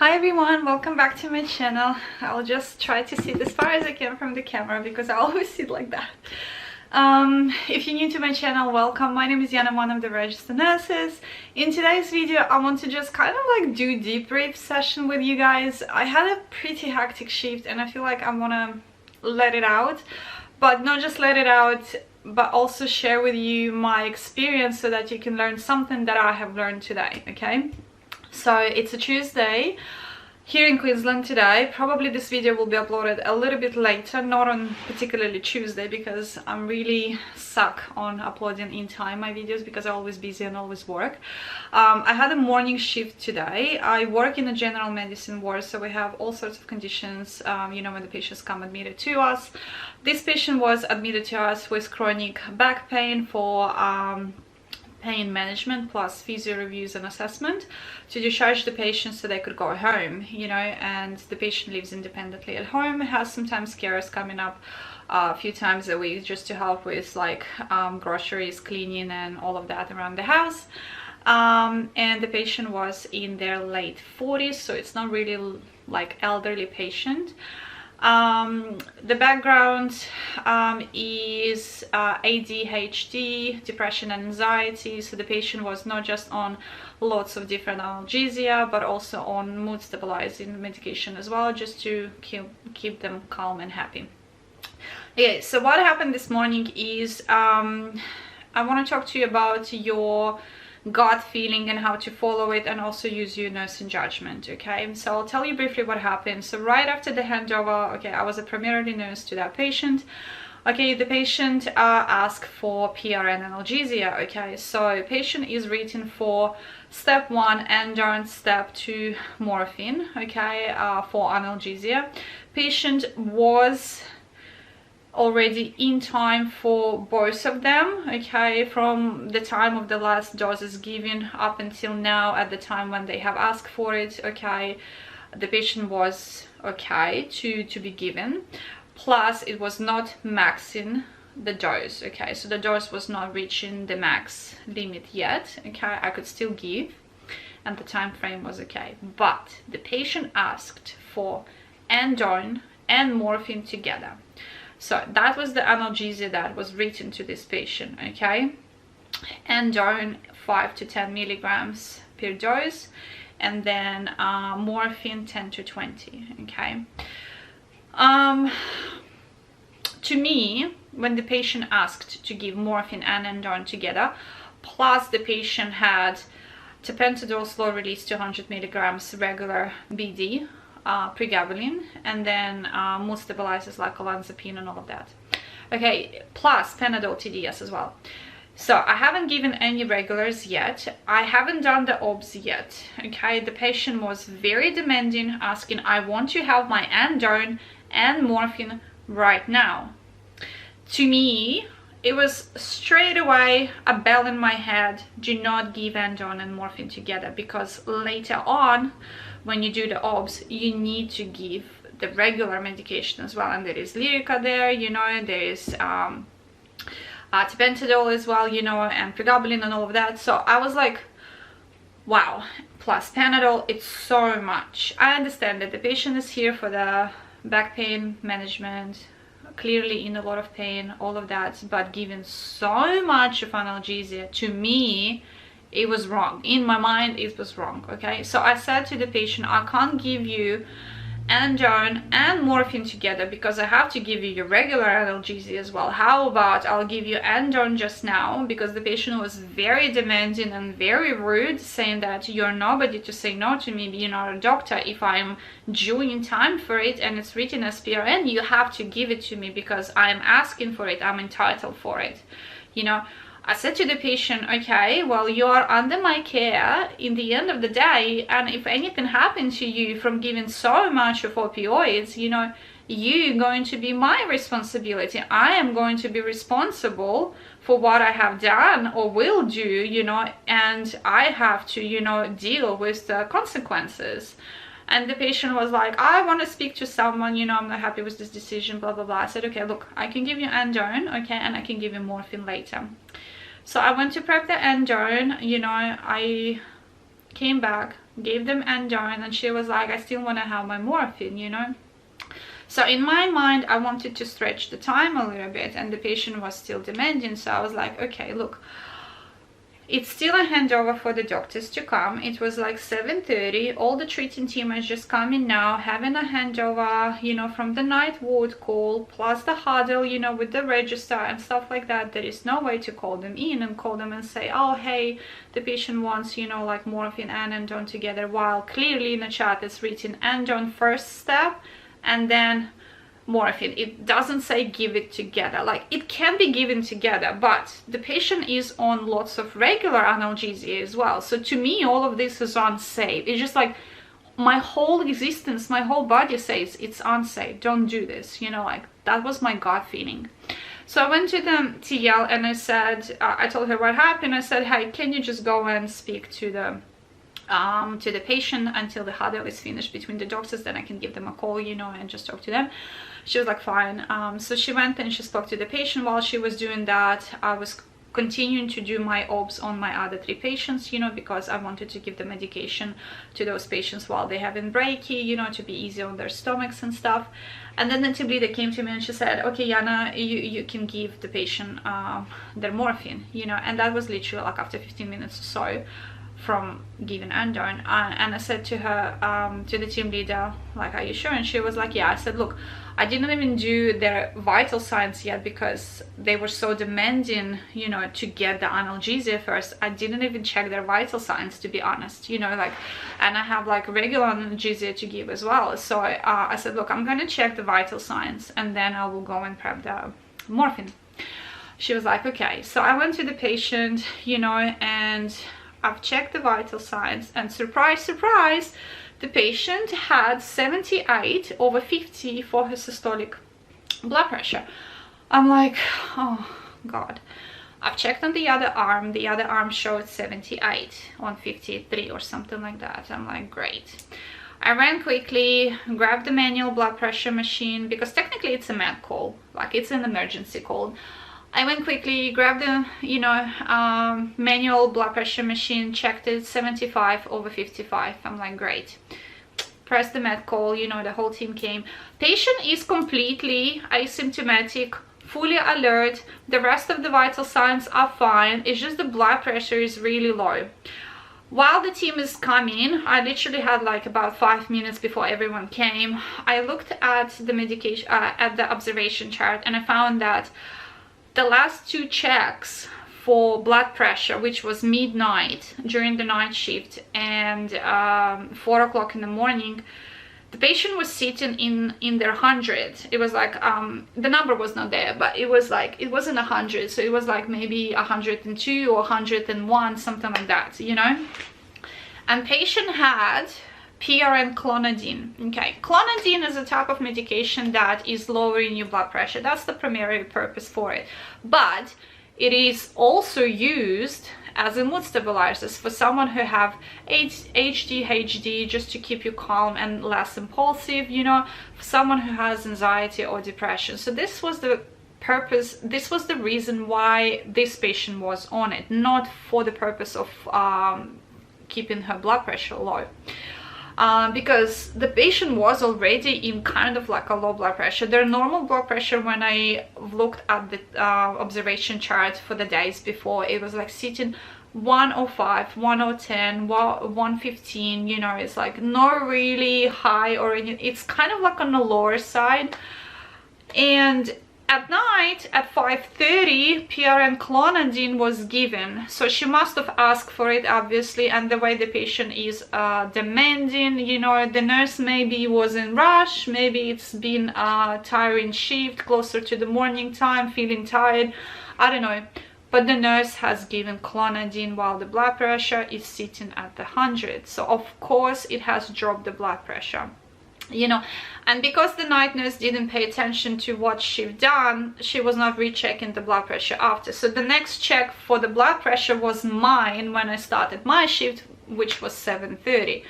Hi everyone, welcome back to my channel. I'll just try to sit as far as I can from the camera because I always sit like that. If you're new to my channel, welcome. My name is Yana, one of the registered nurses. In today's video, I want to just kind of like do a debrief session with you guys. I had a pretty hectic shift and I feel like I want to let it out, but not just let it out, but also share with you my experience so that you can learn something that I have learned today, okay? So it's a Tuesday here in Queensland today. Probably this video will be uploaded a little bit later, not on particularly Tuesday, because I'm really stuck on uploading in time my videos because I'm always busy and always work. I had a morning shift today. I work in a general medicine ward, so we have all sorts of conditions, you know, when the patients come admitted to us. This patient was admitted to us with chronic back pain for pain management plus physio reviews and assessment to discharge the patient so they could go home, you know, and the patient lives independently at home, has sometimes carers coming up a few times a week just to help with like groceries, cleaning and all of that around the house. And the patient was in their late 40s, so it's not really like elderly patient. The background is ADHD, depression and anxiety, so the patient was not just on lots of different analgesia but also on mood stabilizing medication as well, just to keep them calm and happy. Okay, so what happened this morning is I want to talk to you about your gut feeling and how to follow it, and also use your nursing judgment. Okay, so I'll tell you briefly what happened. So right after the handover, okay, I was a primarily nurse to that patient. Okay, the patient asked for PRN analgesia. Okay, so patient is written for step 1 and step 2 morphine, okay, for analgesia. Patient was already in time for both of them, okay, from the time of the last doses given up until now, at the time when they have asked for it. Okay, the patient was okay to be given, plus it was not maxing the dose. Okay, so the dose was not reaching the max limit yet. Okay, I could still give and the time frame was okay, but the patient asked for andone and morphine together. So that was the analgesia that was written to this patient, okay? Andone 5 to 10 milligrams per dose, and then morphine 10 to 20, okay? To me, when the patient asked to give morphine and andone together, plus the patient had tapentadol slow release 200 milligrams regular BD, pregabalin, and then mood stabilizers like olanzapine and all of that, okay, plus Panadol TDS as well. So I haven't given any regulars yet, I haven't done the OBS yet. Okay, the patient was very demanding, asking, I want to have my andone and morphine right now. To me, it was straight away a bell in my head: do not give andone and morphine together, because later on when you do the OBS you need to give the regular medication as well, and there is Lyrica there, you know, there is tapentadol as well, you know, and pregabalin and all of that. So I was like, wow, plus Panadol, it's so much. I understand that the patient is here for the back pain management, clearly in a lot of pain, all of that, but given so much of analgesia, to me it was wrong. In my mind it was wrong. Okay, so I said to the patient, I can't give you andone and morphine together because I have to give you your regular analgesia as well. How about I'll give you andone just now, because the patient was very demanding and very rude, saying that you're nobody to say no to me, you're not a doctor. If I'm due in time for it and it's written as PRN, you have to give it to me because I'm asking for it, I'm entitled for it, you know. I said to the patient, okay, well, you are under my care in the end of the day, and if anything happened to you from giving so much of opioids, you know, you're going to be my responsibility. I am going to be responsible for what I have done or will do, you know, and I have to, you know, deal with the consequences. And the patient was like, I want to speak to someone, you know, I'm not happy with this decision, blah, blah, blah. I said, okay, look, I can give you andone, okay, and I can give you morphine later. So I went to prep the andone, you know, I came back, gave them Andone, and she was like, I still want to have my morphine, you know. So in my mind, I wanted to stretch the time a little bit, and the patient was still demanding. So I was like, okay, look, it's still a handover for the doctors to come. It was like 7:30. All the treating team is just coming now, having a handover, you know, from the night ward call, plus the huddle, you know, with the register and stuff like that. There is no way to call them in and call them and say, oh, hey, the patient wants, you know, like morphine and Andone together, while clearly in the chat it's written Andone first step and then morphine. It doesn't say give it together. Like, it can be given together, but the patient is on lots of regular analgesia as well. So to me, all of this is unsafe. It's just like my whole existence, my whole body says it's unsafe, don't do this, you know. Like, that was my gut feeling. So I went to the TL and I said, I told her what happened. I said, hey, can you just go and speak to the patient until the huddle is finished between the doctors, then I can give them a call, you know, and just talk to them. She was like, fine. So she went and she spoke to the patient. While she was doing that, I was continuing to do my obs on my other 3 patients, you know, because I wanted to give the medication to those patients while they have in brachy, you know, to be easy on their stomachs and stuff. And then the team leader came to me and she said, okay, Yana, you can give the patient their morphine, you know. And that was literally like after 15 minutes or so from giving Andone. And I said to her, to the team leader, like, are you sure? And she was like, yeah. I said, look, I didn't even do their vital signs yet because they were so demanding, you know, to get the analgesia first. I didn't even check their vital signs, to be honest, you know, like, and I have like regular analgesia to give as well. So I said, look, I'm gonna check the vital signs and then I will go and prep the morphine. She was like, okay. So I went to the patient, you know, and I've checked the vital signs, and surprise, surprise, the patient had 78/50 for her systolic blood pressure. I'm like, oh God. I've checked on the other arm showed 78/53 or something like that. I'm like, great. I ran quickly, grabbed the manual blood pressure machine, because technically it's a med call, like it's an emergency call. I went quickly, grabbed the, you know, manual blood pressure machine, checked it, 75/55. I'm like, great. Pressed the med call, you know, the whole team came. Patient is completely asymptomatic, fully alert. The rest of the vital signs are fine. It's just the blood pressure is really low. While the team is coming, I literally had like about 5 minutes before everyone came. I looked at the medication, at the observation chart, and I found that the last 2 checks for blood pressure, which was midnight during the night shift and 4 o'clock in the morning, the patient was sitting in their 100. It was like, the number was not there, but it was like, it wasn't 100, so it was like maybe 102 or 101, something like that, you know. And patient had PRN clonidine. Okay, clonidine is a type of medication that is lowering your blood pressure. That's the primary purpose for it, but it is also used as a mood stabilizers for someone who have ADHD, just to keep you calm and less impulsive, you know, for someone who has anxiety or depression. So this was the purpose, this was the reason why this patient was on it, not for the purpose of keeping her blood pressure low. Because the patient was already in kind of like a low blood pressure. Their normal blood pressure, when I looked at the observation chart for the days before, it was like sitting 105, 110, 115, you know. It's like not really high or anything. It's kind of like on the lower side. And at night at 5:30, PRN clonidine was given, so she must have asked for it, obviously. And the way the patient is demanding, you know, the nurse maybe was in rush, maybe it's been a tiring shift, closer to the morning time, feeling tired, I don't know, but the nurse has given clonidine while the blood pressure is sitting at the 100. So of course it has dropped the blood pressure, you know. And because the night nurse didn't pay attention to what she'd done, she was not rechecking the blood pressure after. So the next check for the blood pressure was mine when I started my shift, which was 7:30.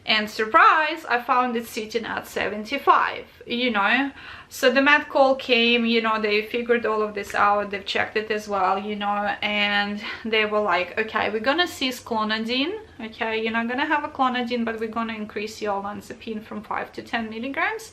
And surprise, I found it sitting at 75, you know. So the med call came, you know, they figured all of this out, they've checked it as well, you know, and they were like, okay, we're gonna cease clonidine, okay, you're not gonna have a clonidine, but we're gonna increase your olanzapine from 5 to 10 milligrams.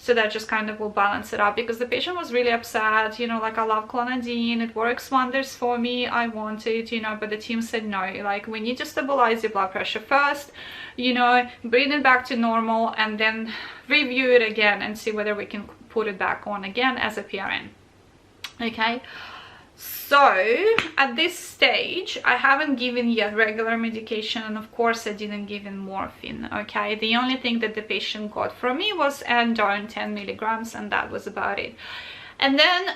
So that just kind of will balance it out, because the patient was really upset, you know, like, I love clonidine, it works wonders for me, I want it, you know, but the team said no, like, we need to stabilize your blood pressure first, you know, bring it back to normal, and then review it again and see whether we can put it back on again as a PRN. Okay. So at this stage, I haven't given yet regular medication, and of course I didn't give him morphine. Okay, the only thing that the patient got from me was Endone 10 milligrams, and that was about it. And then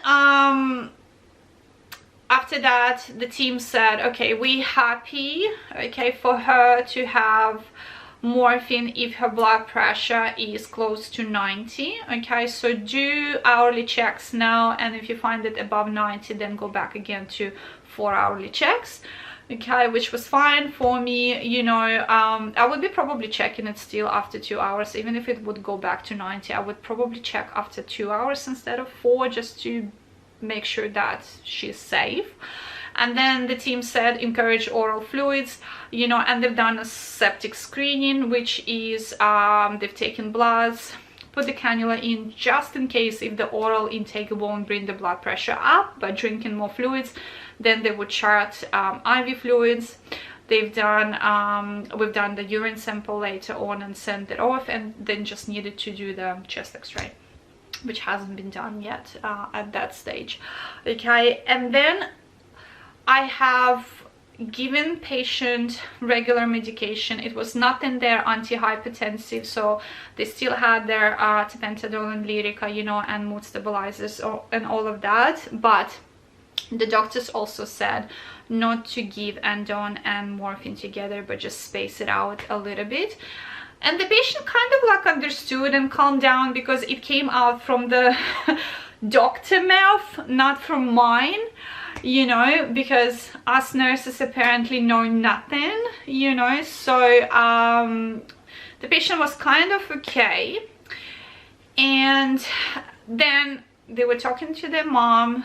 after that, the team said, okay, we happy, okay, for her to have morphine if her blood pressure is close to 90. Okay, so do hourly checks now, and if you find it above 90, then go back again to 4 hourly checks. Okay, which was fine for me, you know. I would be probably checking it still after 2 hours. Even if it would go back to 90, I would probably check after 2 hours instead of 4, just to make sure that she's safe. And then the team said encourage oral fluids, you know, and they've done a septic screening, which is they've taken bloods, put the cannula in just in case if the oral intake won't bring the blood pressure up by drinking more fluids, then they would chart IV fluids. They've done we've done the urine sample later on and sent it off, and then just needed to do the chest x-ray, which hasn't been done yet at that stage. Okay, and then I have given patient regular medication. It was not in their antihypertensive, so they still had their tapentadol and Lyrica, you know, and mood stabilizers and all of that. But the doctors also said not to give Endone and morphine together, but just space it out a little bit. And the patient kind of like understood and calmed down, because it came out from the doctor mouth, not from mine, you know, because us nurses apparently know nothing, you know. So the patient was kind of okay. And then they were talking to their mom,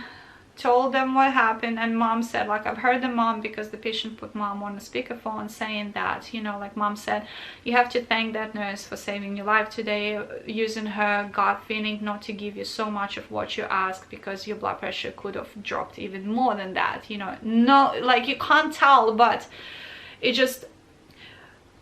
told them what happened, and mom said, like, I've heard the mom, because the patient put mom on a speakerphone, saying that, you know, like, mom said, you have to thank that nurse for saving your life today, using her gut feeling not to give you so much of what you ask, because your blood pressure could have dropped even more than that, you know. No, like, you can't tell, but it just,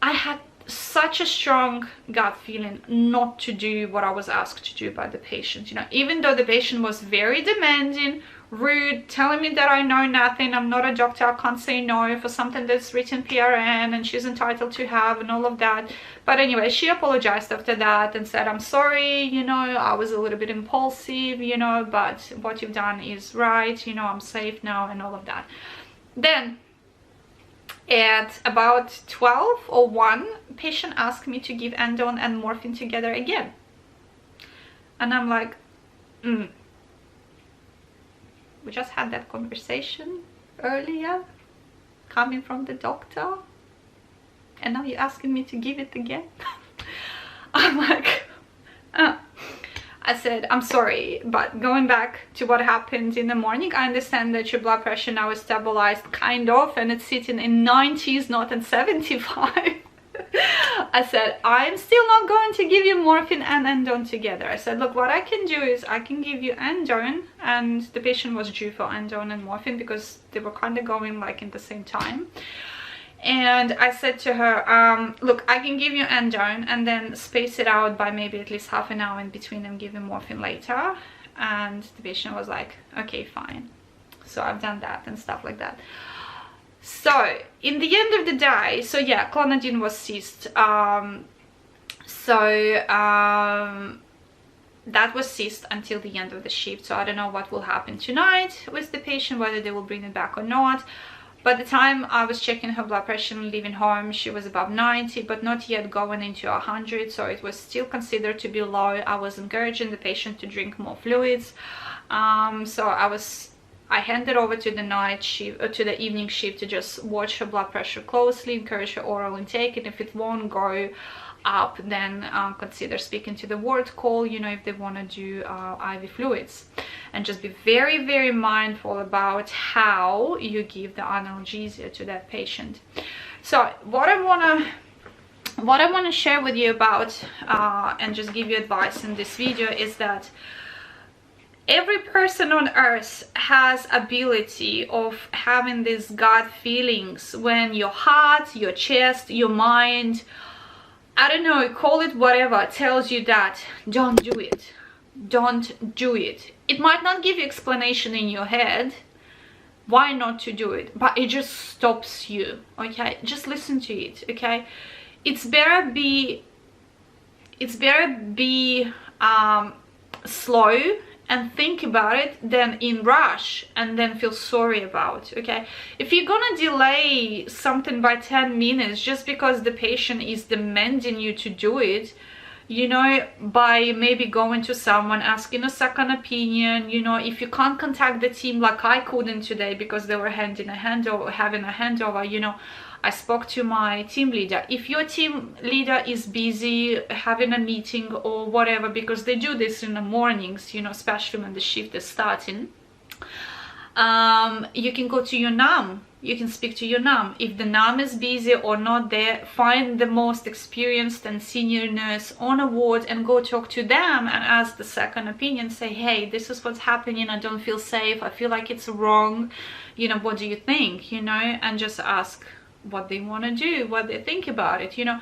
I had such a strong gut feeling not to do what I was asked to do by the patient, you know, even though the patient was very demanding, rude, telling me that I know nothing, I'm not a doctor, I can't say no for something that's written PRN and she's entitled to have, and all of that. But anyway, she apologized after that and said, I'm sorry, you know, I was a little bit impulsive, you know, but what you've done is right, you know, I'm safe now, and all of that. Then at about 12 or 1, patient asked me to give Endone and morphine together again, and I'm like, we just had that conversation earlier, coming from the doctor, and now you're asking me to give it again? I'm like, I said, I'm sorry, but going back to what happened in the morning, I understand that your blood pressure now is stabilized, kind of, and it's sitting in 90s, not in 75. I said, I'm still not going to give you morphine and Endone together. I said, look, what I can do is I can give you Endone, and the patient was due for Endone and morphine because they were kind of going like in the same time. And I said to her, look, I can give you Endone and then space it out by maybe at least half an hour in between and give you morphine later. And the patient was like, okay, fine. So I've done that and stuff like that. So in the end of the day, so yeah, clonidine was ceased. That was ceased until the end of the shift. So I don't know what will happen tonight with the patient, whether they will bring it back or not. By the time I was checking her blood pressure and leaving home, she was above 90, but not yet going into 100. So it was still considered to be low. I was encouraging the patient to drink more fluids. So I was I hand it over to the night shift, to the evening shift, to just watch her blood pressure closely, encourage her oral intake, and if it won't go up, then consider speaking to the ward call, you know, if they want to do IV fluids. And just be very, very mindful about how you give the analgesia to that patient. So what I want to share with you about and just give you advice in this video is that every person on earth has ability of having these gut feelings when your heart, your chest, your mind, I don't know, call it whatever, tells you that don't do it, don't do it. It might not give you explanation in your head why not to do it, but it just stops you. Okay, just listen to it. Okay, it's better be slow and think about it than in rush and then feel sorry about. Okay, if you're gonna delay something by 10 minutes just because the patient is demanding you to do it, you know, by maybe going to someone, asking a second opinion, you know, if you can't contact the team like I couldn't today because they were having a handover, you know, I spoke to my team leader. If your team leader is busy having a meeting or whatever, because they do this in the mornings, you know, especially when the shift is starting, you can go to your NAM. You can speak to your NAM. If the NAM is busy or not there, find the most experienced and senior nurse on a ward and go talk to them and ask the second opinion. Say, hey, this is what's happening. I don't feel safe. I feel like it's wrong. You know, what do you think? You know, and just ask what they want to do, what they think about it. You know,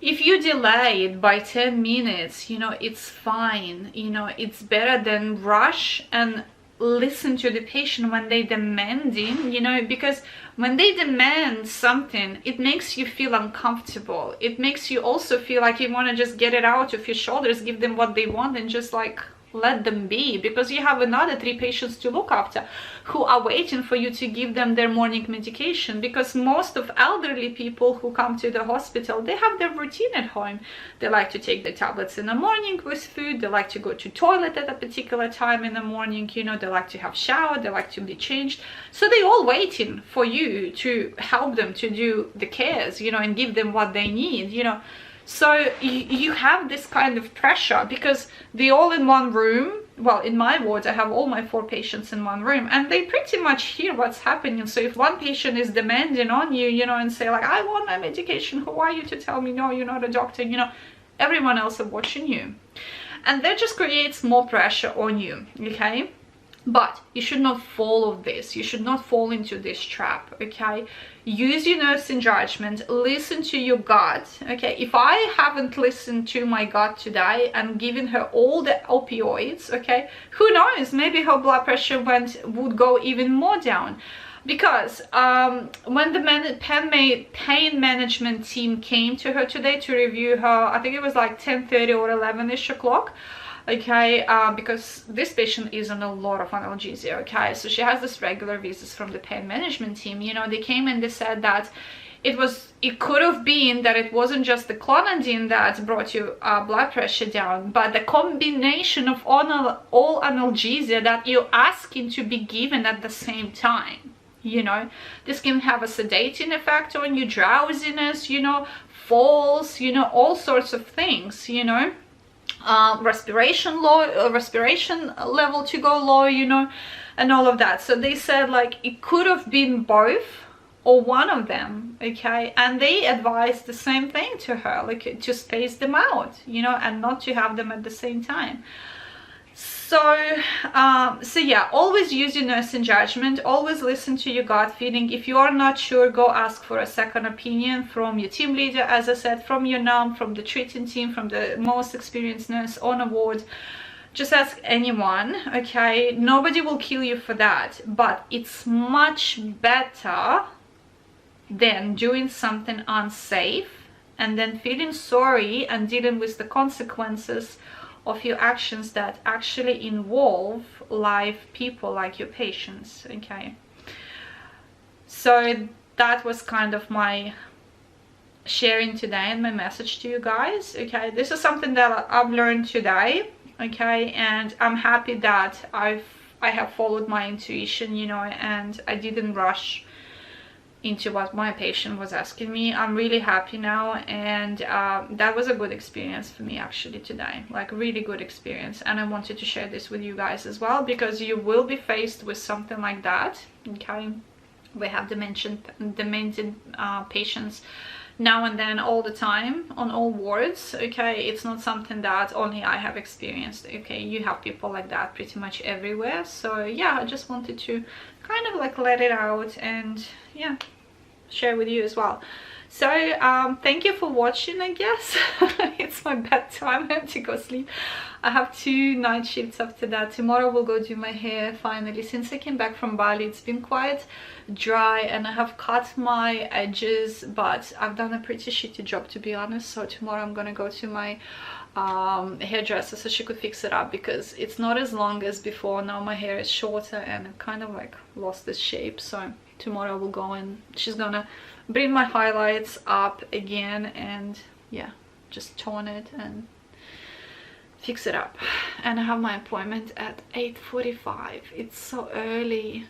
if you delay it by 10 minutes, you know, it's fine. You know, it's better than rush and listen to the patient when they demanding, you know, because when they demand something, it makes you feel uncomfortable. It makes you also feel like you want to just get it out of your shoulders, give them what they want, and just like let them be, because you have another 3 patients to look after who are waiting for you to give them their morning medication. Because most of elderly people who come to the hospital, they have their routine at home. They like to take the tablets in the morning with food, they like to go to toilet at a particular time in the morning, you know, they like to have shower, they like to be changed, so they all waiting for you to help them to do the cares, you know, and give them what they need, you know. So you have this kind of pressure because they all in one room. Well, in my ward I have all my 4 patients in one room, and they pretty much hear what's happening. So if one patient is demanding on you, you know, and say like, I want my medication, who are you to tell me no, you're not a doctor, you know, everyone else is watching you, and that just creates more pressure on you. Okay, but you should not follow this. You should not fall into this trap. Okay, use your nursing judgment, listen to your gut. Okay, if I haven't listened to my gut today and given her all the opioids, okay, who knows, maybe her blood pressure would go even more down. Because when the pain management team came to her today to review her, I think it was like 10:30 or 11ish o'clock. Okay, because this patient is on a lot of analgesia. Okay, so she has this regular visits from the pain management team. You know, they came and they said that it could have been that it wasn't just the clonidine that brought your blood pressure down, but the combination of all analgesia that you're asking to be given at the same time. You know, this can have a sedating effect on you, drowsiness, you know, falls, you know, all sorts of things, you know. Respiration level to go low, you know, and all of that. So they said like it could have been both or one of them. Okay, and they advised the same thing to her, like to space them out, you know, and not to have them at the same time. So yeah, always use your nursing judgment, always listen to your gut feeling. If you are not sure, go ask for a second opinion from your team leader, as I said, from your NAM, from the treating team, from the most experienced nurse on a ward. Just ask anyone. Okay, nobody will kill you for that, but it's much better than doing something unsafe and then feeling sorry and dealing with the consequences of your actions that actually involve live people like your patients. Okay, so that was kind of my sharing today and my message to you guys. Okay, this is something that I've learned today. Okay, and I'm happy that I I have followed my intuition, you know, and I didn't rush into what my patient was asking me. I'm really happy now, and that was a good experience for me actually today, like really good experience. And I wanted to share this with you guys as well, because you will be faced with something like that. Okay, we have dementia patients now and then, all the time, on all wards. Okay, it's not something that only I have experienced. Okay, you have people like that pretty much everywhere. So yeah, I just wanted to kind of like let it out and yeah, share with you as well. So thank you for watching, I guess. It's my bedtime, I have to go sleep. I have 2 night shifts after that. Tomorrow we'll go do my hair finally. Since I came back from Bali, it's been quite dry and I have cut my edges, but I've done a pretty shitty job, to be honest. So tomorrow I'm gonna go to my hairdresser so she could fix it up, because it's not as long as before. Now my hair is shorter and I've kind of like lost this shape. So tomorrow we'll go and she's gonna bring my highlights up again and yeah, just tone it and fix it up. And I have my appointment at 8:45. It's so early.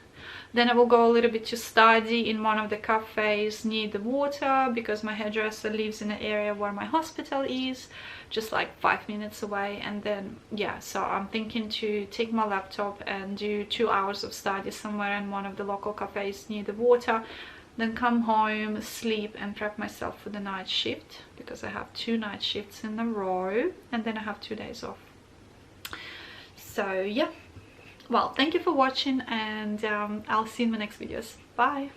Then I will go a little bit to study in one of the cafes near the water, because my hairdresser lives in the area where my hospital is, just like 5 minutes away. And then yeah, so I'm thinking to take my laptop and do 2 hours of study somewhere in one of the local cafes near the water, then come home, sleep and prep myself for the night shift, because I have 2 night shifts in a row and then I have 2 days off. So yeah, well, thank you for watching, and I'll see you in my next videos. Bye.